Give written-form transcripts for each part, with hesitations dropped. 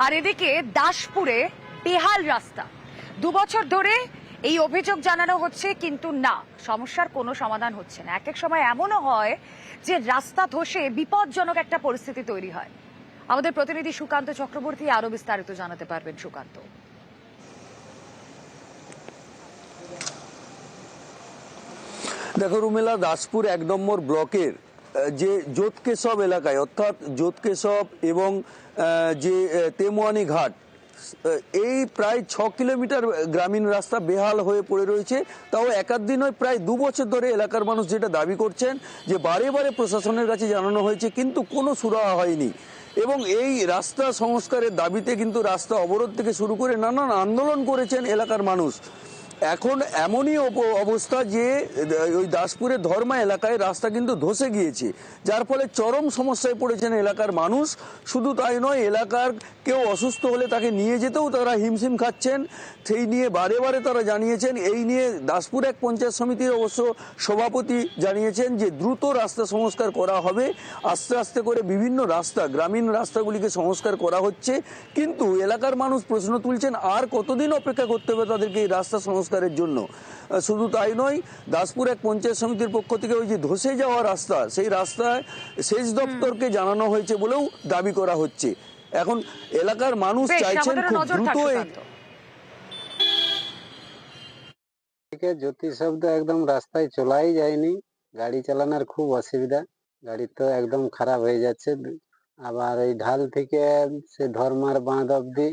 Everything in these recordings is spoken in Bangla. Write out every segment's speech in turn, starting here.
আর এদিকে দাসপুরে বেহাল রাস্তা 2 বছর ধরে এই অভিযোগ জানানো হচ্ছে, কিন্তু না, সমস্যার কোনো সমাধান হচ্ছে না। এক এক সময় এমনও হয় যে রাস্তা ধসে বিপজ্জনক একটা পরিস্থিতি তৈরি হয়। আমাদের প্রতিনিধি সুকান্ত চক্রবর্তী আরো বিস্তারিত জানাতে পারবেন। সুকান্ত, দেখো রুমেলা, দাসপুর 1 নম্বর ব্লকের যে যোধকেশব এলাকায়, অর্থাৎ যোধকেশব এবং যে তেমুয়ানি ঘাট, এই প্রায় 6 কিলোমিটার গ্রামীণ রাস্তা বেহাল হয়ে পড়ে রয়েছে। তাও একাধ দিন নয়, প্রায় 2 বছর ধরে এলাকার মানুষ যেটা দাবি করছেন যে বারে বারে প্রশাসনের কাছে জানানো হয়েছে, কিন্তু কোনো সুরাহা হয়নি। এবং এই রাস্তা সংস্কারের দাবিতে কিন্তু রাস্তা অবরোধ থেকে শুরু করে নানান আন্দোলন করেছেন এলাকার মানুষ। এখন এমনই অবস্থা যে ওই দাসপুরের ধর্মা এলাকায় রাস্তা কিন্তু ধসে গিয়েছে, যার ফলে চরম সমস্যায় পড়েছেন এলাকার মানুষ। শুধু তাই নয়, এলাকার কেউ অসুস্থ হলে তাকে নিয়ে যেতেও তারা হিমশিম খাচ্ছেন। সেই নিয়ে বারে বারে তারা জানিয়েছেন। এই নিয়ে দাসপুর এক পঞ্চায়েত সমিতির অবশ্য সভাপতি জানিয়েছেন যে দ্রুত রাস্তা সংস্কার করা হবে। আস্তে আস্তে করে বিভিন্ন রাস্তা, গ্রামীণ রাস্তাগুলিকে সংস্কার করা হচ্ছে। কিন্তু এলাকার মানুষ প্রশ্ন তুলছেন, আর কতদিন অপেক্ষা করতে হবে তাদেরকে এই রাস্তা সংস্কারের জন্য। শুধু তাই নয়, দাসপুর এক পঞ্চায়েত সমিতির পক্ষ থেকে ওই যে ধসে যাওয়া রাস্তা, সেই রাস্তায় সেচ দপ্তরকে জানানো হয়েছে বলেও দাবি করা হচ্ছে। এখন এলাকার মানুষ চাইছেন খুব দ্রুত জ্যোতি শব্দ একদম রাস্তায় চলাই যায়নি, গাড়ি চালানোর খুব অসুবিধা, গাড়ি তো একদম খারাপ হয়ে যাচ্ছে। আবার এই ঢাল থেকে সে ধর্মার বাঁধ অব্দি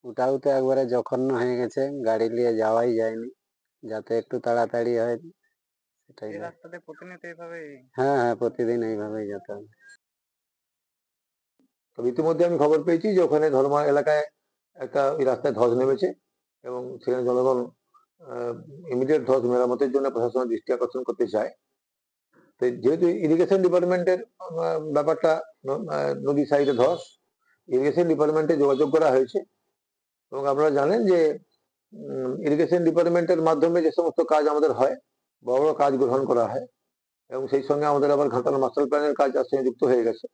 ওটাও তো একবারে জঘন্য হয়ে গেছে, গাড়ি নিয়ে যাওয়াই যায়নি, যাতে একটু তাড়াতাড়ি হয় সেটাই। রাস্তাতে প্রতিনিয়ত এইভাবে? হ্যাঁ হ্যাঁ, প্রতিদিন এইভাবেই যেতে হবে। তবে ইতিমধ্যে আমি খবর পেয়েছি যে ওখানে ধর্মা এলাকায় একটা ওই রাস্তায় ধস নেমেছে এবং সেখানে জনগণ ইমিডিয়েট ধস মেরামতের জন্য প্রশাসনের দৃষ্টি আকর্ষণ করতে চায়। তো যেহেতু ইরিগেশন ডিপার্টমেন্টের ব্যাপারটা, নদী সাইডে ধস, ইরিগেশন ডিপার্টমেন্টে যোগাযোগ করা হয়েছে। এবং আপনারা জানেন যে ইরিগেশন ডিপার্টমেন্টের মাধ্যমে যে সমস্ত কাজ আমাদের হয়, বড় বড় কাজ গ্রহণ করা হয়, এবং সেই সঙ্গে আমাদের আবার ঘাটাল মাস্টার প্ল্যানের কাজ তার সঙ্গে যুক্ত হয়ে গেছে।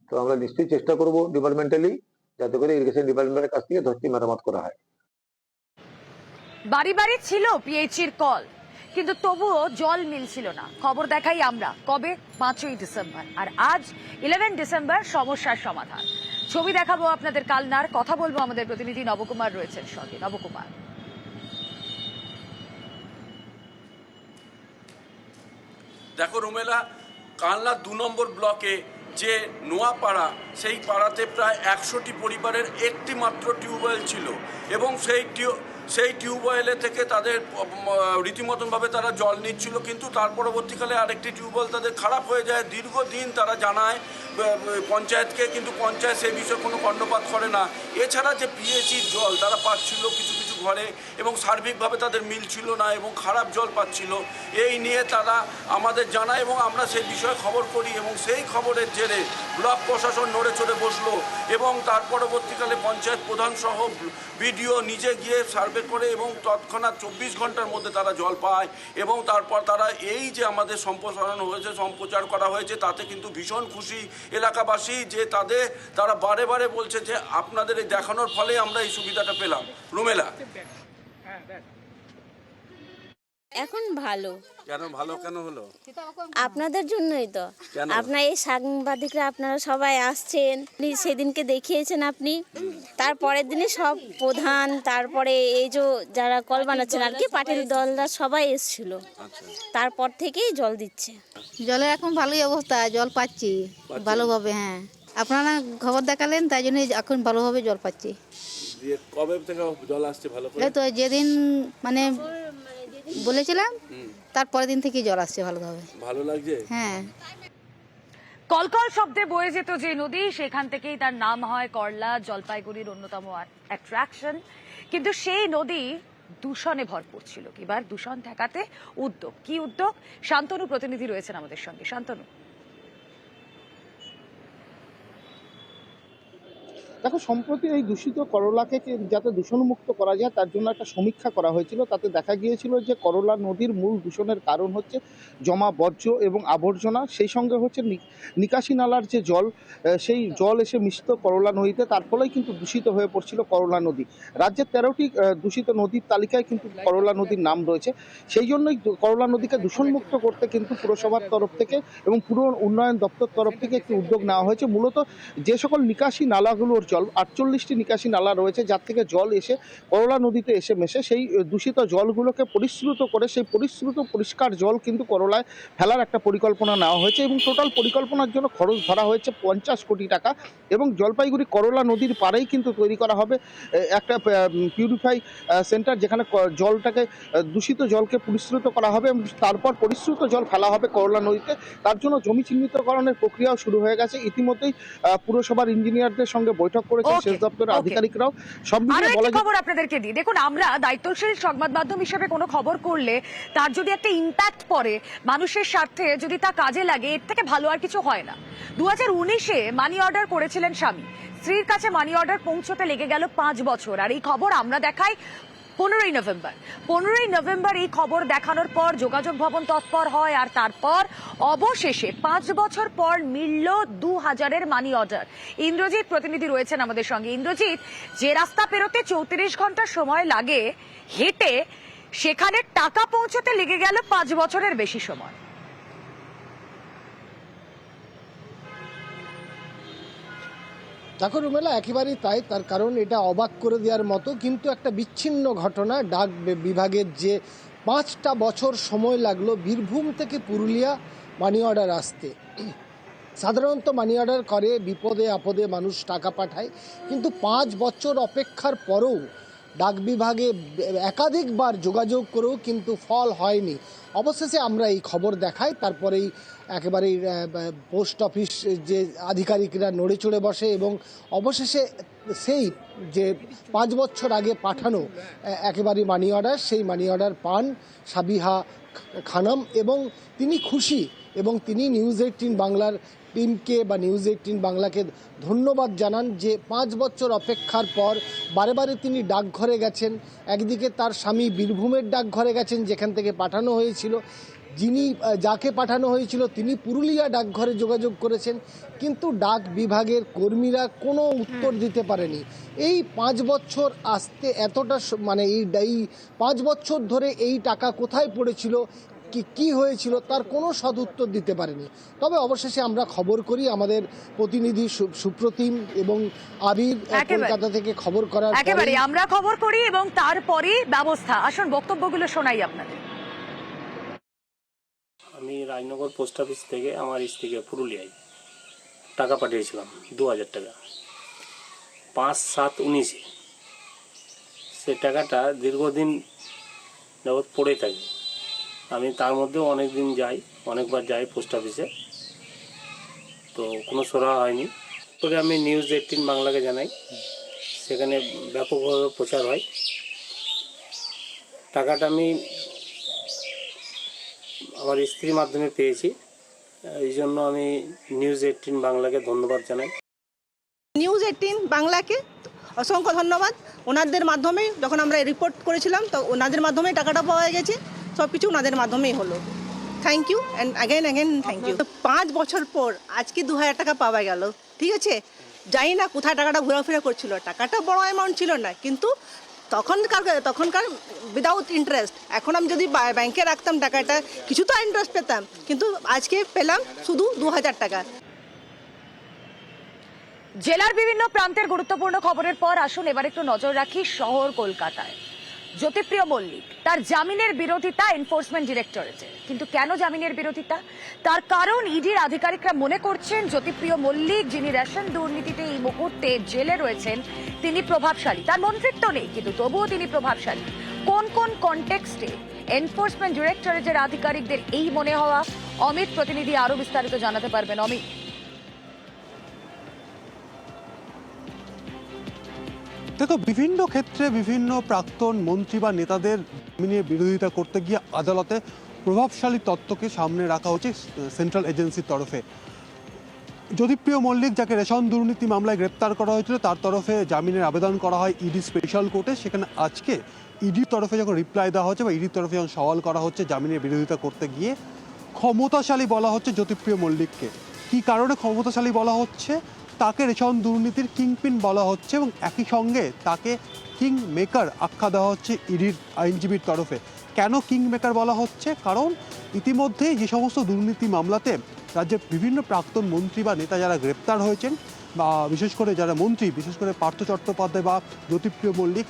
তো আমরা নিশ্চয়ই চেষ্টা করব ডিপার্টমেন্টালি, যাতে করে ইরিগেশন ডিপার্টমেন্টের কাছ থেকে ধসটি মেরামত করা হয়। বাড়ি বাড়ি ছিল পিএইচির কল, কিন্তু তবুও জল মিলছিল না। খবর দেখাই আমরা কবে, 5ই ডিসেম্বর, আর আজ 11 ডিসেম্বর। সমস্যার সমাধান ছবি দেখাবো আপনাদের কালনার। কথা বলবো আমাদের প্রতিনিধি নবকুমার রয়েছেন সঙ্গে। নবকুমার, দেখো রুমেলা, কালনা 2 নম্বর ব্লকে যে নোয়াপাড়া, সেই পাড়াতে প্রায় 100টি পরিবারের একটি মাত্র টিউবওয়েল ছিল, এবং সেই টিউবওয়েলে থেকে তাদের রীতিমতনভাবে তারা জল নিচ্ছিল। কিন্তু তার পরবর্তীকালে আরেকটি টিউবওয়েল তাদের খারাপ হয়ে যায়। দীর্ঘদিন তারা জানায় পঞ্চায়েতকে, কিন্তু পঞ্চায়েত সেই বিষয়ে কোনো কর্ণপাত করে না। এছাড়া যে পিএইচির জল তারা পাচ্ছিল কিছু কিছু ঘরে, এবং সার্বিকভাবে তাদের মিলছিল না এবং খারাপ জল পাচ্ছিল। এই নিয়ে তারা আমাদের জানায় এবং আমরা সেই বিষয়ে খবর করি, এবং সেই খবরের জেরে ব্লক প্রশাসন নড়ে চড়ে বসলো, এবং তার পরবর্তীকালে পঞ্চায়েত প্রধান সহ বিডিও নিজে গিয়ে সার্ভে করে, এবং তৎক্ষণাৎ 24 ঘন্টার মধ্যে তারা জল পায়। এবং তারপর তারা এই যে আমাদের সম্প্রচার করা হয়েছে, তাতে কিন্তু ভীষণ খুশি এলাকাবাসী, যে তারা বারে বারে বলছে যে আপনাদের এই দেখানোর ফলে আমরা এই সুবিধাটা পেলাম। রুমেলা, এখন ভালো। কেন ভালো কেন হলো? আপনাদের জন্যই তো। আপনার এই সাংবাদিকরা, আপনারা সবাই আসছেন, সেদিনকে দেখিয়েছেন আপনি, তারপরের দিনে সব প্রধান, তারপরে এই যে যারা কল বানাচ্ছেন আর কি, পার্টির দলরা সবাই এসেছিল, তারপর থেকেই জল দিচ্ছে। জলের এখন ভালোই অবস্থা, জল পাচ্ছি ভালোভাবে। হ্যাঁ, আপনারা খবর দেখালেন, তাই জন্য এখন ভালোভাবে জল পাচ্ছি। কবে থেকে জল আসছে ভালো করে? এই তো যেদিন মানে বলেছিলাম, তারপরের দিন থেকে জল আসছে ভালোভাবে। ভালো লাগছে? হ্যাঁ। কলকল শব্দে বয়ে যেত যে নদী, সেখান থেকেই তার নাম হয় করলা, জলপাইগুড়ির অন্যতম অ্যাট্রাকশন। কিন্তু সেই নদী দূষণে ভরপুর ছিল। এবার দূষণ ঠেকাতে উদ্যোগ। কি উদ্যোগ? শান্তনু প্রতিনিধি রয়েছেন আমাদের সঙ্গে। শান্তনু, দেখো, সম্প্রতি এই দূষিত করলাকে যাতে দূষণমুক্ত করা যায় তার জন্য একটা সমীক্ষা করা হয়েছিল। তাতে দেখা গিয়েছিল যে করলা নদীর মূল দূষণের কারণ হচ্ছে জমা বর্জ্য এবং আবর্জনা, সেই সঙ্গে হচ্ছে নিকাশি নালার যে জল, সেই জল এসে মিশত করলা নদীতে, তার ফলেই কিন্তু দূষিত হয়ে পড়ছিল করলা নদী। রাজ্যের 13টি দূষিত নদীর তালিকায় কিন্তু করলা নদীর নাম রয়েছে। সেই জন্যই করলা নদীকে দূষণমুক্ত করতে কিন্তু পুরসভার তরফ থেকে এবং পুর উন্নয়ন দপ্তর তরফ থেকে একটি উদ্যোগ নেওয়া হয়েছে। মূলত যে সকল নিকাশি নালাগুলোর জল, 48টি নিকাশি নালা রয়েছে যার থেকে জল এসে করলা নদীতে এসে মেশে, সেই দূষিত জলগুলোকে পরিশ্রুত করে সেই পরিশ্রুত পরিষ্কার জল কিন্তু করলায় ফেলার একটা পরিকল্পনা নেওয়া হয়েছে এবং টোটাল পরিকল্পনার জন্য খরচ ধরা হয়েছে 50 কোটি টাকা। এবং জলপাইগুড়ি করলা নদীর পাড়েই কিন্তু তৈরি করা হবে একটা পিউরিফাই সেন্টার, যেখানে জলটাকে দূষিত জলকে পরিশ্রুত করা হবে এবং তারপর পরিশ্রুত জল ফেলা হবে করলা নদীতে। তার জন্য জমি চিহ্নিতকরণের প্রক্রিয়াও শুরু হয়ে গেছে। ইতিমধ্যেই পুরসভার ইঞ্জিনিয়ারদের সঙ্গে বৈঠক করেছেন সেচ দপ্তরের আধিকারিকরাও। সব আরো মিলিয়ে একটি বলা যায় খবর আপনাদেরকে দিই। দেখুন, আমরা দায়িত্বশীল সংবাদ মাধ্যম হিসেবে কোনো খবর করলে তার যদি একটা ইম্প্যাক্ট পড়ে মানুষের স্বার্থে, যদি তা কাজে লাগে, এর থেকে ভালো আর কিছু হয় না। 2019-এ মানি অর্ডার করেছিলেন স্বামী, স্ত্রীর কাছে মানি অর্ডার পৌঁছতে লেগে গেল 5 বছর। আর এই খবর আমরা দেখাই 15ই নভেম্বর। এই খবর দেখানোর পর যোগাযোগ ভবন তৎপর হয়, আর তারপর অবশেষে 5 বছর পর মিলল 2000-এর মানি অর্ডার। ইন্দ্রজিৎ প্রতিনিধি রয়েছেন আমাদের সঙ্গে। ইন্দ্রজিৎ, যে রাস্তা পেরোতে 34 ঘন্টা সময় লাগে হেঁটে, সেখানে টাকা পৌঁছতে লেগে গেল 5 বছরের বেশি সময়। দেখো রুমেলা, একেবারেই তাই। তার কারণ এটা অবাক করে দেওয়ার মতো কিন্তু একটা বিচ্ছিন্ন ঘটনা। ডাক বিভাগের যে 5টা বছর সময় লাগলো বীরভূম থেকে পুরুলিয়া মানি অর্ডার আসতে। সাধারণত মানি অর্ডার করে বিপদে আপদে মানুষ টাকা পাঠায়, কিন্তু 5 বছর অপেক্ষার পরেও ডাক বিভাগে একাধিকবার যোগাযোগ করেও কিন্তু ফল হয়নি। অবশেষে আমরা এই খবর দেখাই, তারপরেই একেবারেই পোস্ট অফিস যে আধিকারিকরা নড়ে চড়ে বসে এবং অবশেষে সেই যে 5 বছর আগে পাঠানো একেবারে মানি অর্ডার, সেই মানি অর্ডার পান সাবিহা খানম এবং তিনি খুশি এবং তিনি নিউজ 18 বাংলার টিমকে বা নিউজ 18 বাংলাকে ধন্যবাদ জানান যে 5 বছর অপেক্ষার পর বারে বারে তিনি ডাকঘরে গেছেন। একদিকে তার স্বামী বীরভূমের ডাকঘরে গেছেন যেখান থেকে পাঠানো হয়েছিল, যাকে পাঠানো হয়েছিল তিনি পুরুলিয়া ডাকঘরে যোগাযোগ করেছেন, কিন্তু ডাক বিভাগের কর্মীরা কোনো উত্তর দিতে পারেনি। এই 5 বছর আসতে এতটা মানে এই 5 বছর ধরে এই টাকা কোথায় পড়েছিল, কি হয়েছিল, তার কোনো সদুত্তর দিতে পারেনি। তবে অবশেষে আমরা খবর করি, আমাদের প্রতিনিধি সুপ্রতিম এবং আবির কলকাতা থেকে খবর করার একেবারে আমরা খবর করি এবং তারপরে ব্যবস্থা। আসুন বক্তব্যগুলো শোনাই আপনাদের। আমি রাজনগর পোস্ট অফিস থেকে আমার স্ত্রীকে পুরুলিয়ায় টাকা পাঠিয়েছিলাম 2000 টাকা 5/7/19-এ। সে টাকাটা দীর্ঘদিন যাবৎ পড়ে থাকে। আমি তার মধ্যেও অনেকবার যাই পোস্ট অফিসে, তো কোনো সুরাহা হয়নি। পরে আমি নিউজ 18 বাংলাকে জানাই, সেখানে ব্যাপকভাবে প্রচার হয়। টাকাটা আমি আমার স্ত্রীর মাধ্যমে পেয়েছি, এই জন্য আমি নিউজ 18 বাংলাকে ধন্যবাদ জানাই। নিউজ 18 বাংলাকে অসংখ্য ধন্যবাদ। ওনাদের মাধ্যমেই যখন আমরা রিপোর্ট করেছিলাম তো ওনাদের মাধ্যমেই টাকাটা পাওয়া গেছে, সব কিছু ওনাদের মাধ্যমেই হলো। Thank you and again thank you. 5 বছর পর আজকে 2000 টাকা পাওয়া গেল, ঠিক আছে। জানি না কোথায় টাকাটা ঘোরাফেরা করছিল, টাকাটা বড় অ্যামাউন্ট ছিল না, কিন্তু তখনকার উইদাউট ইন্টারেস্ট। এখন আমি যদি ব্যাংকে রাখতাম টাকাটা কিছু তো ইন্টারেস্ট পেতাম, কিন্তু আজকে পেলাম শুধু 2000 টাকা। জেলার বিভিন্ন প্রান্তের গুরুত্বপূর্ণ খবরের পর আসুন এবার একটু নজর রাখি শহর কলকাতায়। জ্যোতিপ্রিয় মল্লিক, তার জামিনের বিরোধিতা এনফোর্সমেন্ট ডিরেক্টরেটে। কিন্তু কেন জামিনের বিরোধিতা? তার কারণ ইডির আধিকারিকরা মনে করছেন জ্যোতিপ্রিয় মল্লিক, যিনি রেশন দুর্নীতিতে এই মুহূর্তে জেলে রয়েছেন, তিনি প্রভাবশালী। তার মন্ত্রিত্ব নেই, কিন্তু তবুও তিনি প্রভাবশালী। কোন কোন কনটেক্সটে এনফোর্সমেন্ট ডিরেক্টরেটের আধিকারিকদের এই মনে হওয়া? অমিত প্রতিনিধি আরো বিস্তারিত জানাতে পারবেন। অমিত। দেখো, বিভিন্ন ক্ষেত্রে বিভিন্ন প্রাক্তন মন্ত্রী বা নেতাদের জামিনের বিরোধিতা করতে গিয়ে আদালতে প্রভাবশালী তত্ত্বকে সামনে রাখা হচ্ছে সেন্ট্রাল এজেন্সির তরফে। জ্যোতিপ্রিয় মল্লিক, যাকে রেশন দুর্নীতি মামলায় গ্রেপ্তার করা হয়েছিল, তার তরফে জামিনের আবেদন করা হয় ইডি স্পেশাল কোর্টে। সেখানে আজকে ইডির তরফে যখন রিপ্লাই দেওয়া হচ্ছে বা ইডির তরফে যখন সওয়াল করা হচ্ছে জামিনের বিরোধিতা করতে গিয়ে, ক্ষমতাশালী বলা হচ্ছে জ্যোতিপ্রিয় মল্লিককে। কি কারণে ক্ষমতাশালী বলা হচ্ছে? তাকে রেশন দুর্নীতির কিংপিন বলা হচ্ছে এবং একই সঙ্গে তাকে কিং মেকার আখ্যা দেওয়া হচ্ছে ইডির আইনজীবীর তরফে। কেন কিং মেকার বলা হচ্ছে? কারণ ইতিমধ্যেই যে সমস্ত দুর্নীতি মামলাতে রাজ্যের বিভিন্ন প্রাক্তন মন্ত্রী বা নেতা যারা গ্রেপ্তার হয়েছেন, বা বিশেষ করে যারা মন্ত্রী, বিশেষ করে পার্থ চট্টোপাধ্যায় বা জ্যোতিপ্রিয় মল্লিক,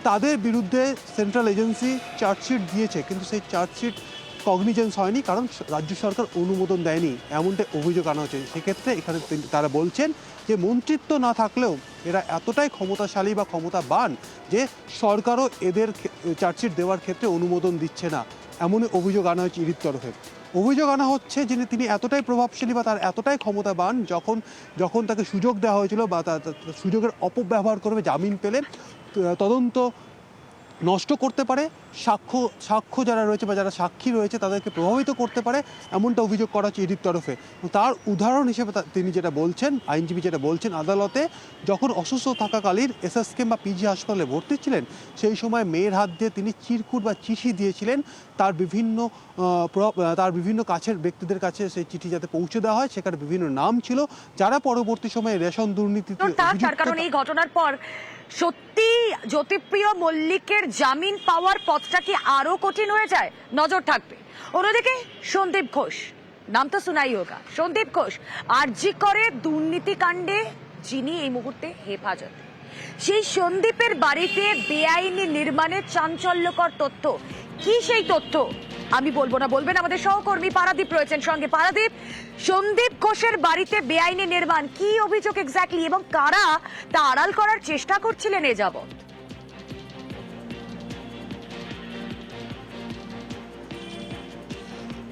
তাদের বিরুদ্ধে সেন্ট্রাল এজেন্সি চার্জশিট দিয়েছে, কিন্তু সেই চার্জশিট কগনিজেন্স হয়নি, কারণ রাজ্য সরকার অনুমোদন দেয়নি, এমনটাই অভিযোগ আনা হচ্ছে। সেক্ষেত্রে এখানে তারা বলছেন যে মন্ত্রিত্ব না থাকলেও এরা এতটাই ক্ষমতাশালী বা ক্ষমতাবান যে সরকারও এদের চার্জশিট দেওয়ার ক্ষেত্রে অনুমোদন দিচ্ছে না, এমনই অভিযোগ আনা হচ্ছে ইডির তরফে। অভিযোগ আনা হচ্ছে যে তিনি এতটাই প্রভাবশালী বা তার এতটাই ক্ষমতাবান, যখন তাকে সুযোগ দেওয়া হয়েছিল বা তার সুযোগের অপব্যবহার করবে, জামিন পেলে তদন্ত নষ্ট করতে পারে, সাক্ষ্য যারা রয়েছে বা যারা সাক্ষী রয়েছে তাদেরকে প্রভাবিত করতে পারে, এমনটা অভিযোগ করা হচ্ছে ইডির তরফে। তার উদাহরণ হিসেবে তিনি যেটা বলছেন, আইনজীবী যেটা বলছেন, আদালতে যখন অসুস্থ থাকাকালীন এসএসকেএম বা পিজি হাসপাতালে ভর্তি ছিলেন, সেই সময় মেয়ের হাত দিয়ে তিনি চিরকুট বা চিঠি দিয়েছিলেন তার বিভিন্ন কাছের ব্যক্তিদের কাছে সেই চিঠি যাতে পৌঁছে দেওয়া হয়। সেখানে বিভিন্ন নাম ছিল যারা পরবর্তী সময়ে রেশন দুর্নীতিতে। তার কারণ এই ঘটনার পর সত্যি জ্যোতিপ্রিয় মল্লিকের জামিন পাওয়ার পথটা কি আরো কঠিন হয়ে যায়? নজর থাকবে। অন্যদিকে সন্দীপ ঘোষ, নাম তো শোনাই হোগা, সন্দীপ ঘোষ আরজি করে দুর্নীতি কাণ্ডে যিনি এই মুহূর্তে হেফাজতে, সেই সন্দীপের বাড়িতে বেআইনি নির্মাণের চাঞ্চল্যকর তথ্য। কি সেই তথ্য আমি বলবো না, বলবেন আমাদের সহকর্মী পারাদীপ রয়েছেন সঙ্গে। পারাদীপ, সন্দীপ ঘোষের বাড়িতে বেআইনি নির্মাণ, কি অভিযোগ এক্স্যাক্টলি এবং কারা তা আড়াল করার চেষ্টা করছিলেন এ যাবৎ?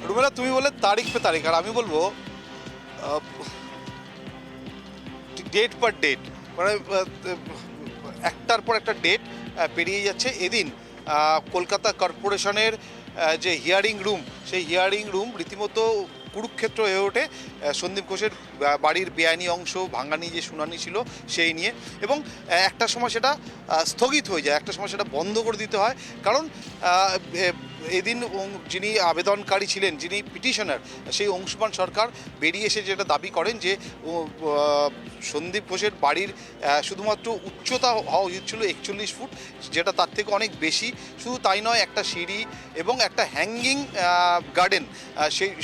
রুমেলা, তুমি বলে তারিখ পে তারিখ, আর আমি বলবো ডেট পার ডেট, মানে একটার পর একটা ডেট পেরিয়ে যাচ্ছে। এদিন কলকাতা কর্পোরেশনের যে হিয়ারিং রুম, সেই হিয়ারিং রুম রীতিমতো কুরুক্ষেত্র হয়ে ওঠে সন্দীপ ঘোষের বাড়ির বেআইনি অংশ ভাঙা নিয়ে যে শুনানি ছিল সেই নিয়ে, এবং একটা সময় সেটা স্থগিত হয়ে যায়, একটা সময় সেটা বন্ধ করে দিতে হয়। কারণ এদিন যিনি আবেদনকারী ছিলেন, যিনি পিটিশনার, সেই অংশুমান সরকার বেরিয়ে এসে যেটা দাবি করেন যে সন্দীপ ঘোষের বাড়ির শুধুমাত্র উচ্চতা হওয়া উচিত ছিল 41 ফুট, যেটা তার থেকে অনেক বেশি। শুধু তাই নয়, একটা সিঁড়ি এবং একটা হ্যাঙ্গিং গার্ডেন,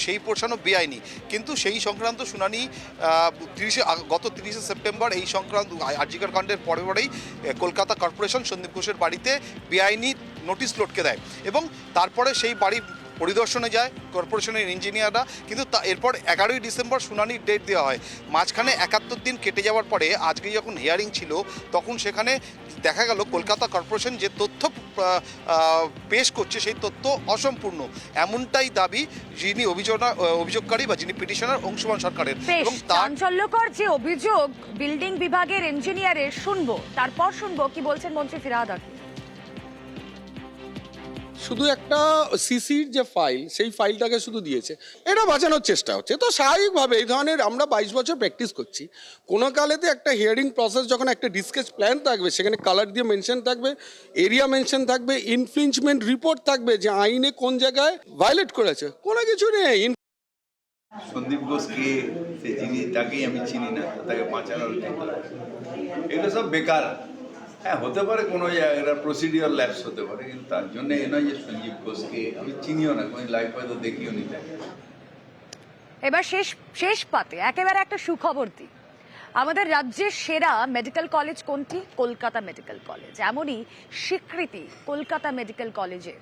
সেই পোর্শনও বেআইনি। কিন্তু সেই সংক্রান্ত শুনানি গত 30 সেপ্টেম্বর এই সংক্রান্ত আরজিকর কাণ্ডের পরেই কলকাতা কর্পোরেশন সন্দীপ ঘোষের বাড়িতে বেআইনি নোটিশ লটকে দেয় এবং তারপরে সেই বাড়ি পরিদর্শনে যায় কর্পোরেশনের ইঞ্জিনিয়াররা। কিন্তু এরপর 11ই ডিসেম্বর শুনানির ডেট দেওয়া হয়। মাঝখানে 71 দিন কেটে যাওয়ার পরে আজকে যখন হিয়ারিং ছিল, তখন সেখানে দেখা গেল কলকাতা কর্পোরেশন যে তথ্য পেশ করছে সেই তথ্য অসম্পূর্ণ, এমনটাই দাবি যিনি অভিযোগকারী বা যিনি পিটিশনার অংশুমান সরকারের। এবং চাঞ্চল্যকর যে অভিযোগ বিল্ডিং বিভাগের ইঞ্জিনিয়ারের, শুনবো, তারপর শুনবো কি বলছেন মন্ত্রী ফিরহাদ হাকিম। শুধু একটা সিসির যে ফাইল, সেই ফাইলটাকে শুধু দিয়েছে, এটা বাঁচানোর চেষ্টা হচ্ছে। তো স্বাভাবিকভাবে এই ধরনের আমরা 22 বছর প্র্যাকটিস করছি, কোনো কালেতে একটা হিয়ারিং প্রসেস যখন একটা ডিসকাস প্ল্যান থাকবে, সেখানে কালার দিয়ে মেনশন থাকবে, এরিয়া মেনশন থাকবে, ইনফ্রিঞ্চমেন্ট রিপোর্ট থাকবে যে আইনে কোন জায়গায় ভায়োলেট করেছে, কোনো কিছু নেই। সন্দীপ ঘোষকে সে চিনি, তাকেই আমি চিনি না, তাকে বাঁচানোর এগুলো সব বেকার। হ্যাঁ, হতে পারে কোনো জায়গায় প্রসিডিওর ল্যাপস হতে পারে, কিন্তু তার জন্য এ নয় যে সঞ্জীব ঘোষকে আমি চিনিও না, কোনো লাইফ হয়তো দেখিও নি তাকে। এবার শেষ পাতে একেবারে একটা সুখবর দিই। আমাদের রাজ্যের সেরা মেডিকেল কলেজ কোনটি? Kolkata medical college. এমনই স্বীকৃতি কলকাতা মেডিকেল কলেজের।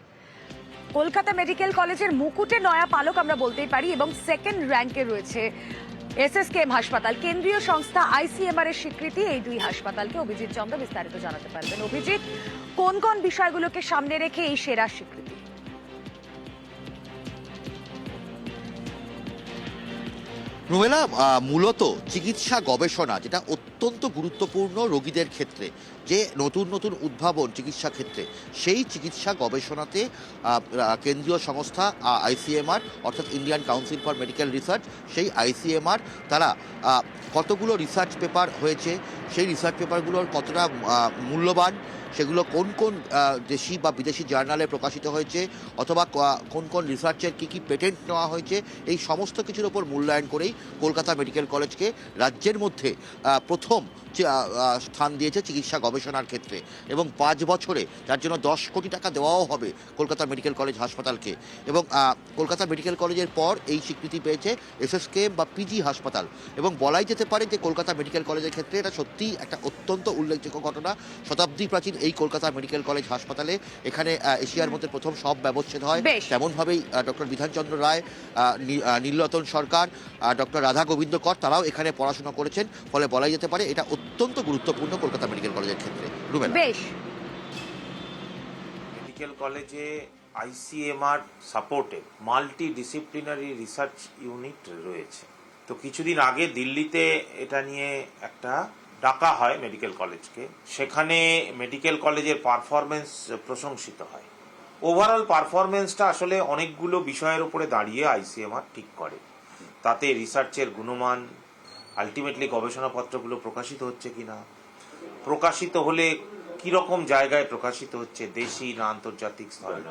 কলকাতা মেডিকেল কলেজের মুকুটে নয়া পালক আমরা বলতেই পারি, এবং সেকেন্ড র্যাঙ্কে রয়েছে এসএসকেএম হাসপাতাল। কেন্দ্রীয় সংস্থা আইসিএমআর এর স্বীকৃতি এই দুই হাসপাতালকে। অভিজিৎ চন্দ্র বিস্তারিত জানাতে পারবেন। অভিজিৎ, কোন কোন বিষয়গুলোকে সামনে রেখে এই সেরা স্বীকৃতি? রুমেলা, মূলত চিকিৎসা গবেষণা, যেটা অত্যন্ত গুরুত্বপূর্ণ রোগীদের ক্ষেত্রে, যে নতুন নতুন উদ্ভাবন চিকিৎসা ক্ষেত্রে, সেই চিকিৎসা গবেষণাতে কেন্দ্রীয় সংস্থা ICMR অর্থাৎ Indian council for medical research, সেই ICMR তারা কতগুলো রিসার্চ পেপার হয়েছে, সেই রিসার্চ পেপারগুলোর কতটা মূল্যবান, সেগুলো কোন কোন দেশি বা বিদেশি জার্নালে প্রকাশিত হয়েছে, অথবা কোন কোন রিসার্চের কী কী পেটেন্ট নেওয়া হয়েছে, এই সমস্ত কিছুর ওপর মূল্যায়ন করেই কলকাতা মেডিকেল কলেজকে রাজ্যের মধ্যে প্রথম স্থান দিয়েছে চিকিৎসা গবেষণার ক্ষেত্রে, এবং 5 বছরে যার জন্য 10 কোটি টাকা দেওয়াও হবে কলকাতা মেডিকেল কলেজ হাসপাতালকে। এবং কলকাতা মেডিকেল কলেজের পর এই স্বীকৃতি পেয়েছে SSKM বা PG হাসপাতাল, এবং বলাই যেতে পারে যে কলকাতা মেডিকেল কলেজের ক্ষেত্রে এটা সত্যিই একটা অত্যন্ত উল্লেখযোগ্য ঘটনা। শতাব্দী প্রাচীন এই কলকাতা মেডিকেল কলেজ হাসপাতালে এখানে এশিয়ার মধ্যে প্রথম সব ব্যবচ্ছেদ হয়। তেমনভাবেই ডক্টর বিধানচন্দ্র রায়, নীলরতন সরকার, ডক্টর রাধা গোবিন্দ কর তারাও এখানে পড়াশোনা করেছেন, ফলে বলাই যেতে পারে এটা অত্যন্ত গুরুত্বপূর্ণ কলকাতা মেডিকেল কলেজের ক্ষেত্রে। মেডিকেল কলেজে ICMR সাপোর্টে মাল্টি ডিসিপ্লিনারি রিসার্চ ইউনিট রয়েছে। তো কিছুদিন আগে দিল্লিতে এটা নিয়ে একটা ডাকা হয় মেডিকেল কলেজকে, সেখানে মেডিকেল কলেজের পারফরমেন্স প্রশংসিত হয়। ওভারঅল পারফরমেন্সটা আসলে অনেকগুলো বিষয়ের উপরে দাঁড়িয়ে ICMR ঠিক করে, তাতে রিসার্চের গুণমান, আলটিমেটলি গবেষণাপত্রগুলো প্রকাশিত হচ্ছে কিনা, প্রকাশিত হলে কিরকম জায়গায় প্রকাশিত হচ্ছে, দেশি না আন্তর্জাতিক স্তরে,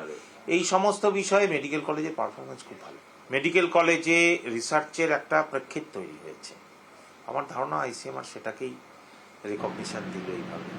এই সমস্ত বিষয়ে মেডিকেল কলেজের পারফরমেন্স খুব ভালো। মেডিকেল কলেজে রিসার্চের একটা প্রেক্ষিত তৈরি হয়েছে, আমার ধারণা ICMR সেটাকেই রেকগনিশন দিল এইভাবে।